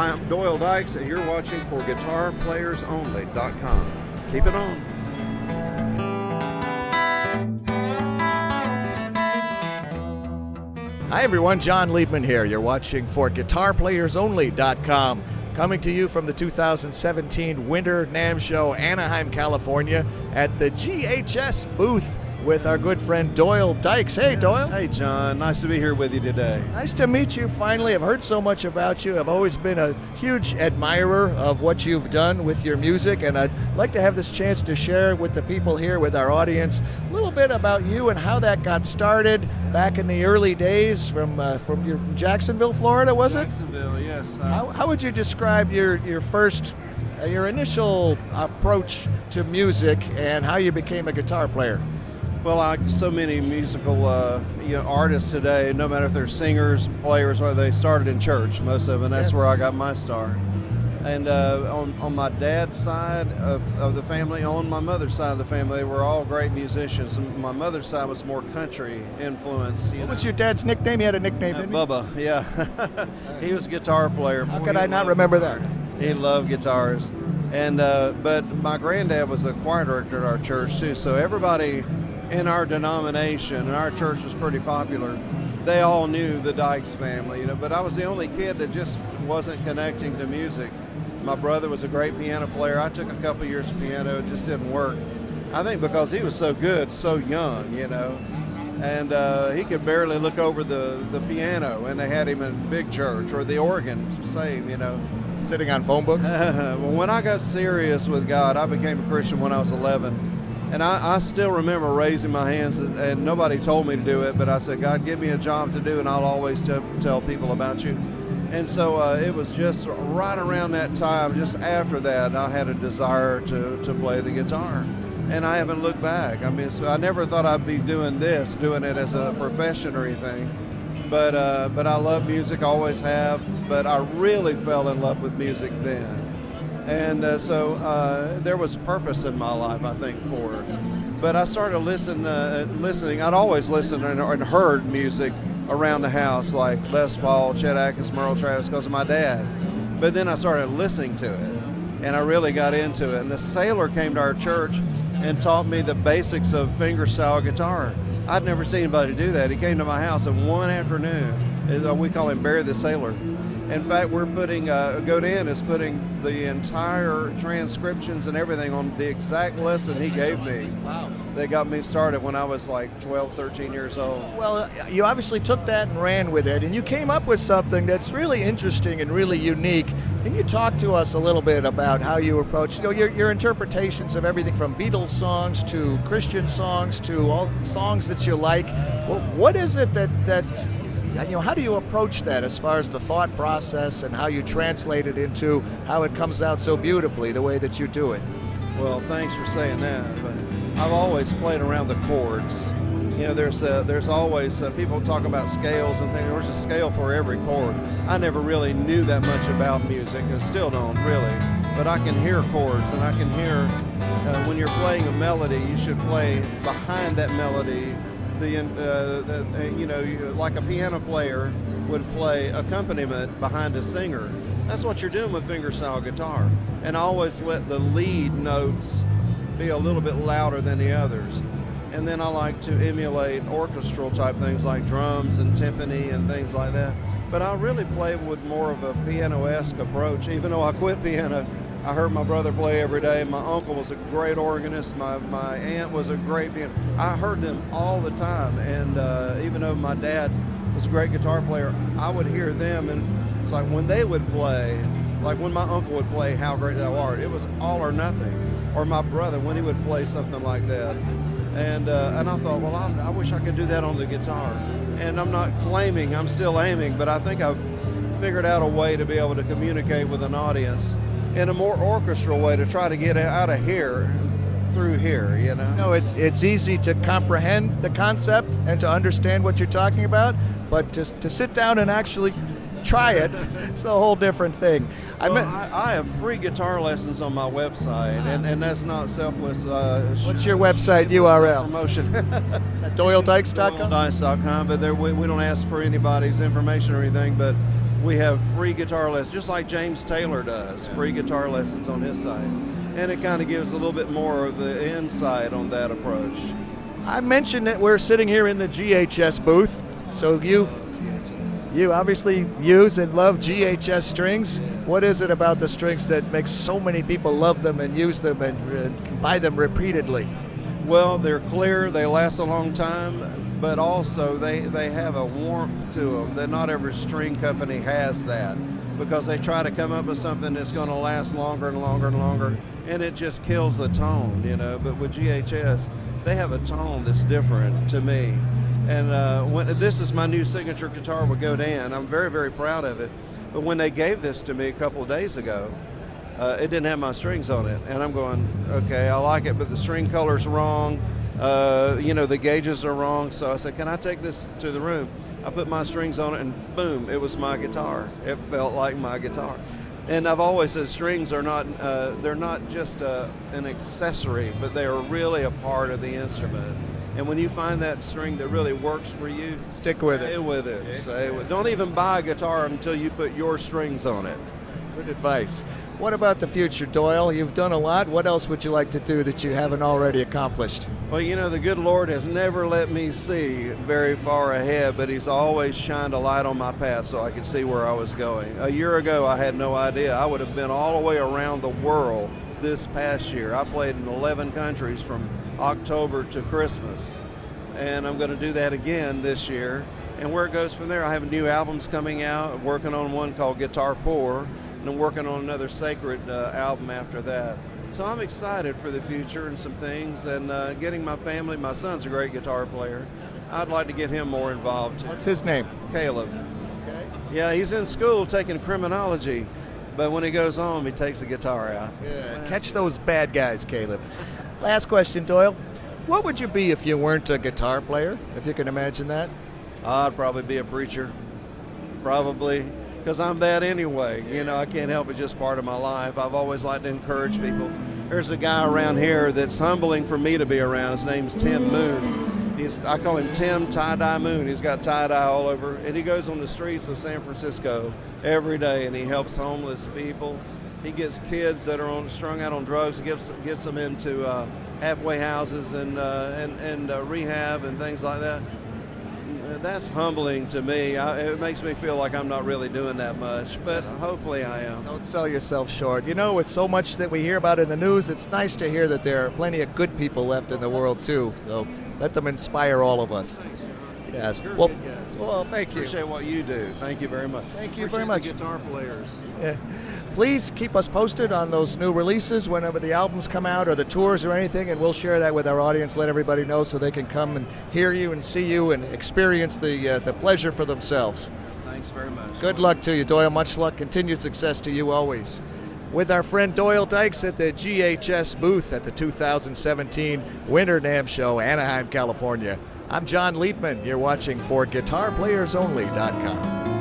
I'm Doyle Dykes, and you're watching for GuitarPlayersOnly.com. Keep it on. Hi everyone, John Liebman here. You're watching for GuitarPlayersOnly.com. Coming to you from the 2017 Winter NAMM Show, Anaheim, California, at the GHS booth with our good friend Doyle Dykes. Hey, Doyle. Hey, John. Nice to be here with you today. Nice to meet you finally. I've heard so much about you. I've always been a huge admirer of what you've done with your music, and I'd like to have this chance to share with the people here, with our audience, a little bit about you and how that got started back in the early days from Jacksonville, Florida, was it? Jacksonville, yes. How would you describe your initial approach to music and how you became a guitar player? Well, like so many musical artists today, no matter if they're singers, players, or they started in church, most of them. That's where I got my start. And on my dad's side of the family, on my mother's side of the family, they were all great musicians. My mother's side was more country influence. What was your dad's nickname? He had a nickname, didn't he? Bubba, yeah. He was a guitar player. How could I not remember that? He loved guitars. And but my granddad was a choir director at our church too, so everybody in our denomination, and our church was pretty popular, they all knew the Dykes family, but I was the only kid that just wasn't connecting to music. My brother was a great piano player. I took a couple years of piano, it just didn't work. I think because he was so good, so young, and he could barely look over the piano, and they had him in big church, or the organ, same, Sitting on phone books? Well, when I got serious with God, I became a Christian when I was 11. And I still remember raising my hands, and nobody told me to do it, but I said, God, give me a job to do, and I'll always tell people about you. And so it was just right around that time, just after that, I had a desire to play the guitar. And I haven't looked back. I mean, I never thought I'd be doing it as a profession or anything. But I love music, always have, but I really fell in love with music then. And so there was purpose in my life, I think, for it. But I started listening. I'd always listened and heard music around the house, like Les Paul, Chet Atkins, Merle Travis, because of my dad. But then I started listening to it, and I really got into it. And the sailor came to our church and taught me the basics of fingerstyle guitar. I'd never seen anybody do that. He came to my house in one afternoon. We call him Barry the Sailor. In fact, we're putting, Godin is putting the entire transcriptions and everything on the exact lesson he gave me. Wow. They got me started when I was like 12, 13 years old. Well, you obviously took that and ran with it, and you came up with something that's really interesting and really unique. Can you talk to us a little bit about how you approach, your interpretations of everything from Beatles songs to Christian songs to all songs that you like? Well, what is it that how do you approach that as far as the thought process and how you translate it into how it comes out so beautifully the way that you do it? Well, thanks for saying that, but I've always played around the chords. There's always, people talk about scales and things. There's a scale for every chord. I never really knew that much about music, and still don't really, but I can hear chords, and I can hear when you're playing a melody, you should play behind that melody. Like a piano player would play accompaniment behind a singer. That's what you're doing with fingerstyle guitar. And I always let the lead notes be a little bit louder than the others. And then I like to emulate orchestral type things like drums and timpani and things like that. But I really play with more of a piano-esque approach. Even though I quit piano, I heard my brother play every day. My uncle was a great organist. My aunt was a great pianist. I heard them all the time. And even though my dad was a great guitar player, I would hear them. And it's like when they would play, like when my uncle would play How Great Thou Art, it was all or nothing. Or my brother, when he would play something like that. And I thought, well, I wish I could do that on the guitar. And I'm not claiming, I'm still aiming, but I think I've figured out a way to be able to communicate with an audience in a more orchestral way to try to get out of here through here, No, it's easy to comprehend the concept and to understand what you're talking about, but to sit down and actually try it, it's a whole different thing. I have free guitar lessons on my website, and that's not selfless. What's your website URL? Promotion. At DoyleDykes.com? DoyleDykes.com, but we don't ask for anybody's information or anything, but We have free guitar lessons, just like James Taylor does, free guitar lessons on his site. And it kind of gives a little bit more of the insight on that approach. I mentioned that we're sitting here in the GHS booth, so you obviously use and love GHS strings. What is it about the strings that makes so many people love them and use them and buy them repeatedly? Well, they're clear, they last a long time, but also they have a warmth to them that not every string company has that, because they try to come up with something that's going to last longer and longer and longer, and it just kills the tone, you know. But with GHS, they have a tone that's different to me. And this is my new signature guitar with Godin. I'm very, very proud of it. But when they gave this to me a couple of days ago, it didn't have my strings on it. And I'm going, okay, I like it, but the string color's wrong. You know, the gauges are wrong. So I said, can I take this to the room? I put my strings on it, and boom, it was my guitar. It felt like my guitar. And I've always said strings are not, they're not just an accessory, but they are really a part of the instrument. And when you find that string that really works for you, stick with it. Stay with it. Stay with it. Don't even buy a guitar until you put your strings on it. Good advice. What about the future, Doyle? You've done a lot. What else would you like to do that you haven't already accomplished? Well, you know, the good Lord has never let me see very far ahead, but He's always shined a light on my path so I could see where I was going. A year ago, I had no idea. I would have been all the way around the world this past year. I played in 11 countries from October to Christmas, and I'm going to do that again this year. And where it goes from there, I have new albums coming out. I'm working on one called Guitar Poor, and I'm working on another Sacred album after that. So I'm excited for the future and some things, and getting my family. My son's a great guitar player. I'd like to get him more involved too. What's his name? Caleb. Okay. Yeah, he's in school taking criminology, but when he goes home, he takes the guitar out. Yeah. Catch those bad guys, Caleb. Last question, Doyle. What would you be if you weren't a guitar player, if you can imagine that? I'd probably be a preacher, probably, because I'm that anyway. You know, I can't help it, just part of my life. I've always liked to encourage people. There's a guy around here that's humbling for me to be around. His name's Tim Moon. I call him Tim Tie-Dye Moon. He's got tie-dye all over, and he goes on the streets of San Francisco every day, and he helps homeless people. He gets kids that are strung out on drugs, gets them into halfway houses and rehab and things like that. That's humbling to me. It makes me feel like I'm not really doing that much, but hopefully I am. Don't sell yourself short. You know, with so much that we hear about in the news, it's nice to hear that there are plenty of good people left in the world too. So let them inspire all of us. Thanks, John. Yes. You're a Well, good guy, too. well, thank you. Appreciate what you do. Thank you very much. Thank you Appreciate very much. the guitar players. Yeah. Please keep us posted on those new releases whenever the albums come out or the tours or anything, and we'll share that with our audience, let everybody know so they can come and hear you and see you and experience the pleasure for themselves. Thanks very much. Good luck to you, Doyle. Much luck. Continued success to you always. With our friend Doyle Dykes at the GHS booth at the 2017 Winter NAMM Show, Anaheim, California. I'm John Liebman. You're watching for GuitarPlayersOnly.com.